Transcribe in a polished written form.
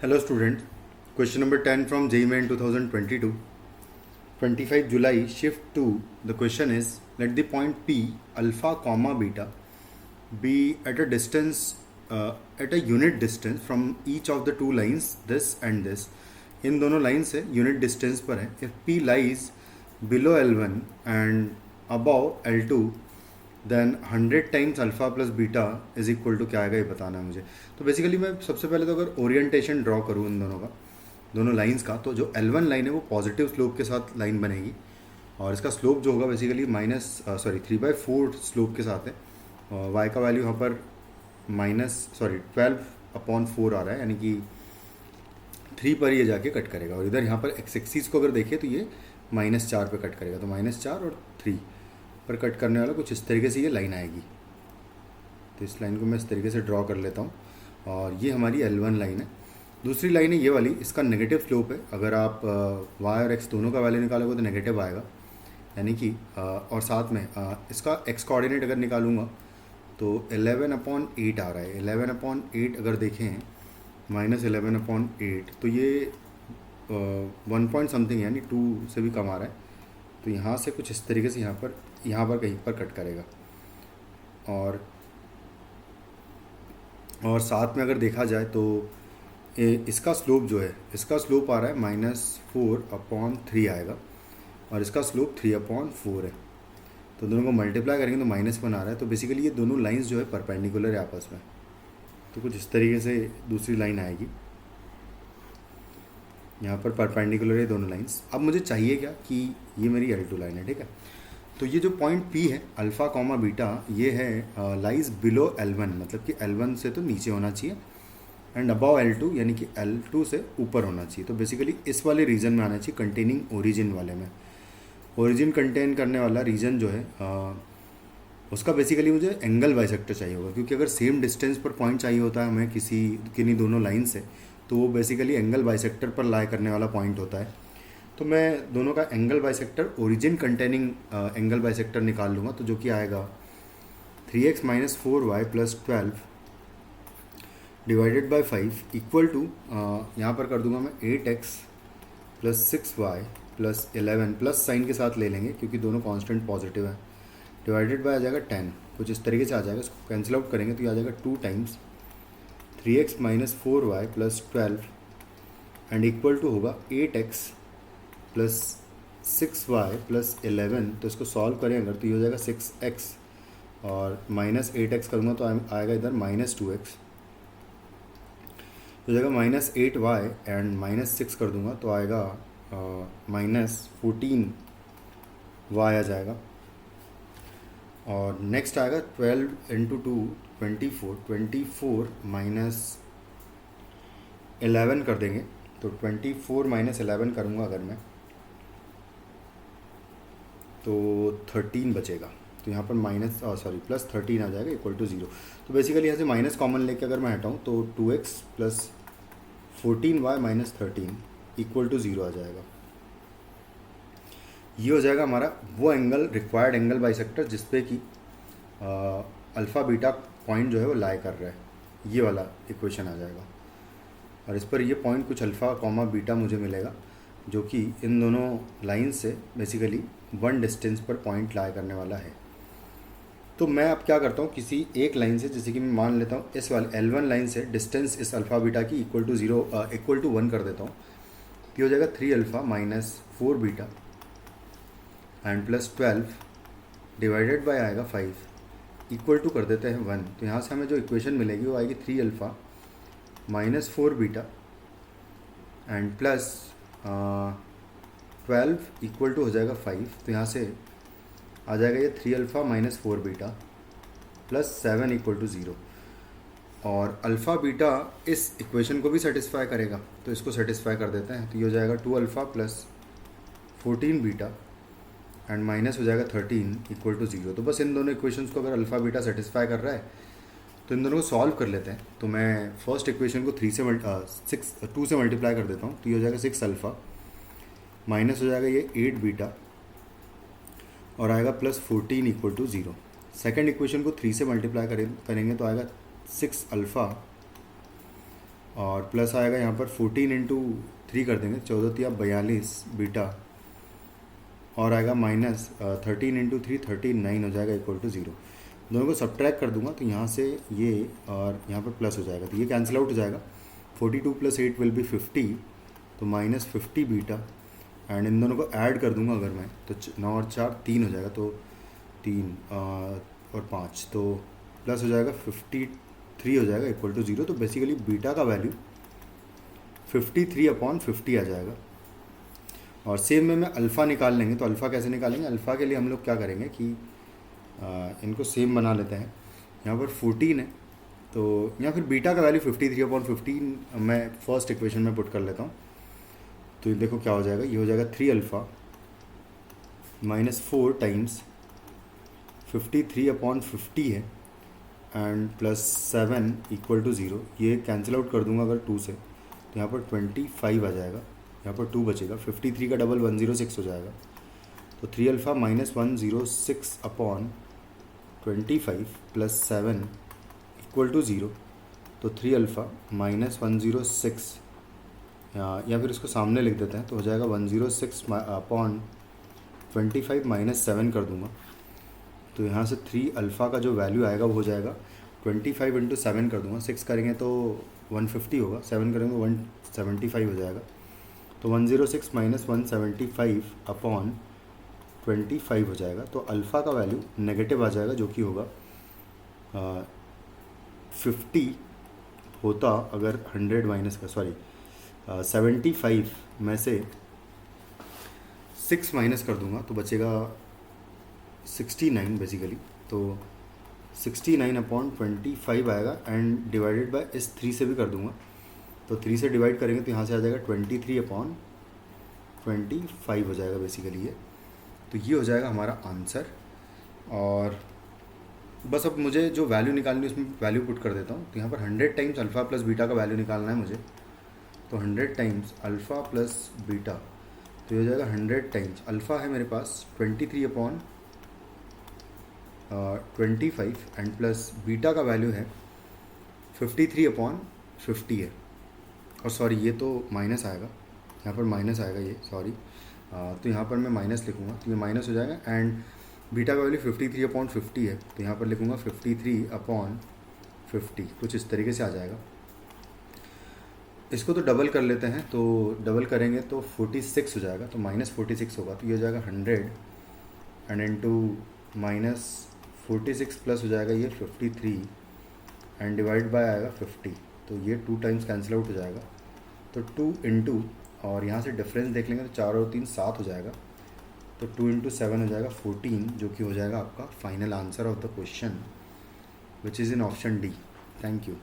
Hello students, question number 10 from JEE Main 2022. 25 July shift 2. The question is, let the point P alpha comma beta be at a distance at a unit distance from each of the two lines, this and this. इन दोनों line से unit distance पर है. If P lies below L1 and above L2, then 100 times alpha plus beta is equal to क्या आएगा ये बताना है मुझे. तो बेसिकली मैं सबसे पहले तो अगर ओरिएंटेशन ड्रॉ करूँ इन दोनों का, दोनों लाइंस का, तो जो L1 लाइन है वो पॉजिटिव स्लोप के साथ लाइन बनेगी और इसका स्लोप जो होगा बेसिकली 3/4 स्लोप के साथ है. वाई का वैल्यू यहाँ पर 12/4 आ रहा है, यानी कि 3 पर ये जाके कट करेगा. और इधर यहाँ पर एक्स एक्सिस को अगर देखें तो ये -4 पे कट करेगा, तो -4 और 3 पर कट करने वाला कुछ इस तरीके से ये लाइन आएगी. तो इस लाइन को मैं इस तरीके से ड्रॉ कर लेता हूँ और ये हमारी L1 लाइन है. दूसरी लाइन है ये वाली, इसका नेगेटिव स्लोप है. अगर आप y और x दोनों का वैल्यू निकालोगे तो नेगेटिव आएगा, यानी कि और साथ में इसका x कोऑर्डिनेट अगर निकालूंगा तो 11/8 आ रहा है. 11/8 अगर देखें -11/8 तो ये 1 पॉइंट समथिंग यानी 2 से भी कम आ रहा है. तो यहाँ से कुछ इस तरीके से यहाँ पर कहीं पर कट करेगा. और साथ में अगर देखा जाए तो इसका स्लोप जो है, इसका स्लोप आ रहा है -4/3 आएगा और इसका स्लोप 3/4 है. तो दोनों को मल्टीप्लाई करेंगे तो -1 आ रहा है. तो बेसिकली ये दोनों लाइंस जो है परपेंडिकुलर है आपस में. तो कुछ इस तरीके से दूसरी लाइन आएगी, यहाँ पर परपेंडिकुलर है दोनों लाइंस. अब मुझे चाहिए क्या कि ये मेरी L2 लाइन है, ठीक है. तो ये जो पॉइंट P है अल्फ़ा कॉमा बीटा, ये है लाइज बिलो L1, मतलब कि L1 से तो नीचे होना चाहिए, एंड अबव L2 यानी कि L2 से ऊपर होना चाहिए. तो बेसिकली इस वाले रीजन में आना चाहिए, कंटेनिंग ओरिजिन वाले में. ओरिजिन कंटेन करने वाला रीजन जो है उसका बेसिकली मुझे एंगल बाइसेक्टर चाहिए होगा, क्योंकि अगर सेम डिस्टेंस पर पॉइंट चाहिए होता है हमें किन्हीं दोनों लाइन से, तो वो बेसिकली एंगल बाइसेक्टर पर लाई करने वाला पॉइंट होता है. तो मैं दोनों का angle bisector, origin containing angle bisector निकाल लूँगा. तो जो कि आएगा 3x - 4y + 12 divided by 5 equal to, यहाँ पर कर दूंगा मैं 8x + 6y + 11 प्लस साइन के साथ ले लेंगे क्योंकि दोनों कांस्टेंट पॉजिटिव है, डिवाइडेड बाय आ जाएगा 10. कुछ इस तरीके से आ जाएगा. इसको कैंसिल आउट करेंगे तो ये आ जाएगा 2 times 3x - 4y + 12 and equal to होगा 8x + 6y + 11. तो इसको सॉल्व करें अगर तो ये हो जाएगा 6x और -8x करूँगा तो आएगा इधर -2x. हो जाएगा -8y एंड -6 कर दूँगा तो आएगा -14y आ जाएगा. और नेक्स्ट आएगा 12 × 2 24 24 -11 कर देंगे. तो 24 - 11 करूँगा अगर मैं तो 13 बचेगा. तो यहाँ पर +13 आ जाएगा इक्वल टू 0. तो बेसिकली यहाँ से माइनस कॉमन लेके अगर मैं हटाऊँ तो 2x + 14y - 13 इक्वल टू 0 आ जाएगा. ये हो जाएगा हमारा वो एंगल, रिक्वायर्ड एंगल बाइसेक्टर जिसपे कि अल्फ़ा बीटा पॉइंट जो है वो लाई कर रहा है. ये वाला इक्वेशन आ जाएगा और इस पर ये पॉइंट कुछ अल्फ़ा कॉमा बीटा मुझे मिलेगा जो कि इन दोनों लाइन से बेसिकली 1 डिस्टेंस पर पॉइंट लाई करने वाला है. तो मैं अब क्या करता हूँ, किसी एक लाइन से, जैसे कि मैं मान लेता हूँ इस वाले L1 लाइन से डिस्टेंस इस अल्फ़ा बीटा की इक्वल टू 1 कर देता हूँ. ये हो जाएगा 3α - 4 बीटा एंड +12 डिवाइडेड बाय आएगा 5 इक्वल टू कर देते हैं 1. तो यहाँ से हमें जो इक्वेशन मिलेगी वो आएगी 3α - 4 बीटा एंड +12 इक्वल टू हो जाएगा 5. तो यहाँ से आ जाएगा ये 3α - 4 बीटा +7 इक्वल टू 0. और अल्फ़ा बीटा इस इक्वेशन को भी सेटिस्फाई करेगा, तो इसको सेटिस्फाई कर देते हैं. तो ये हो जाएगा 2α + 14 बीटा एंड माइनस हो जाएगा 13 इक्वल टू 0. तो बस इन दोनों इक्वेशंस को अगर अल्फ़ा बीटा सेटिस्फाई कर रहा है तो इन दोनों को सॉल्व कर लेते हैं. तो मैं फर्स्ट इक्वेशन को 2 से मल्टीप्लाई कर देता हूँ. तो ये हो जाएगा 6α माइनस हो जाएगा ये 8 बीटा और आएगा +14 इक्वल टू 0. सेकेंड इक्वेशन को 3 से मल्टीप्लाई करेंगे तो आएगा 6α और प्लस आएगा यहाँ पर 14 इंटू 3 कर देंगे, 14 तिया 42 बीटा, और आएगा माइनस 13 इंटू 3 39 हो जाएगा इक्वल टू 0। दोनों को सब्ट्रैक्ट कर दूंगा तो यहाँ से ये और यहाँ पर प्लस हो जाएगा, तो ये कैंसिल आउट हो जाएगा। 42 + 8 विल बी 50, तो -50 बीटा, एंड इन दोनों को ऐड कर दूंगा अगर मैं, तो 9 और 4 3 हो जाएगा, तो 3 और 5 तो प्लस हो जाएगा 53 हो जाएगा इक्वल टू 0। तो बेसिकली बीटा का वैल्यू 53/50 आ जाएगा। और सेम में अल्फ़ा निकाल लेंगे, तो अल्फ़ा कैसे निकालेंगे? अल्फ़ा के लिए हम लोग क्या करेंगे कि इनको सेम बना लेते हैं। यहाँ पर 14 है, तो या फिर बीटा का वैल्यू 53/15 मैं फर्स्ट इक्वेशन में पुट कर लेता हूँ। तो ये देखो क्या हो जाएगा, ये हो जाएगा 3 अल्फ़ा -4 टाइम्स 53/50 है, एंड +7 इक्वल टू 0। ये कैंसिल आउट कर दूंगा अगर 2 से, तो यहाँ पर 25 आ जाएगा, यहाँ पर 2 बचेगा। 53 का डबल 106 हो जाएगा, तो 3 अल्फ़ा -106/25 + 7 इक्वल टू 0। तो 3 अल्फ़ा -106, या फिर इसको सामने लिख देते हैं, तो हो जाएगा 106/25 -7 कर दूंगा। तो यहाँ से 3 अल्फ़ा का जो वैल्यू आएगा वो हो जाएगा 25 इंटू 7 कर दूंगा, 6 करेंगे तो 150 होगा, 7 करेंगे तो 175 हो जाएगा। तो 106 -175/25 हो जाएगा। तो अल्फ़ा का वैल्यू नेगेटिव आ जाएगा, जो कि होगा 50 होता अगर 100 माइनस का 75 में से 6 माइनस कर दूंगा तो बचेगा 69 बेसिकली। तो 69/25 आएगा, एंड डिवाइडेड बाय इस 3 से भी कर दूंगा, तो 3 से डिवाइड करेंगे तो यहाँ से आ जाएगा 23/25 हो जाएगा बेसिकली ये। तो ये हो जाएगा हमारा आंसर। और बस अब मुझे जो वैल्यू निकालनी है उसमें वैल्यू पुट कर देता हूँ। तो यहाँ पर 100 टाइम्स अल्फ़ा प्लस बीटा का वैल्यू निकालना है मुझे, तो 100 टाइम्स अल्फ़ा प्लस बीटा, तो ये हो जाएगा 100 टाइम्स अल्फ़ा है मेरे पास 23/25 एंड प्लस बीटा का वैल्यू है 53/50 है। और सॉरी ये तो माइनस आएगा, यहाँ पर माइनस आएगा ये, सॉरी। तो यहाँ पर मैं माइनस लिखूँगा, तो ये माइनस हो जाएगा, एंड बीटा का वैल्यू 53/50 है, तो यहाँ पर लिखूँगा 53/50, कुछ इस तरीके से आ जाएगा। इसको तो डबल कर लेते हैं, तो डबल करेंगे तो 46 हो जाएगा, तो -46 होगा, तो ये हो जाएगा 100 एंड इंटू -46 प्लस हो जाएगा ये 53 एंड डिवाइड बाय आएगा 50, तो ये 2 टाइम्स कैंसिल आउट हो जाएगा। तो 2 इंटू, और यहाँ से डिफरेंस देख लेंगे तो 4 और 3 7 हो जाएगा, तो 2 इंटू 7 हो जाएगा 14, जो कि हो जाएगा आपका final answer of the question which is in option D. Thank you.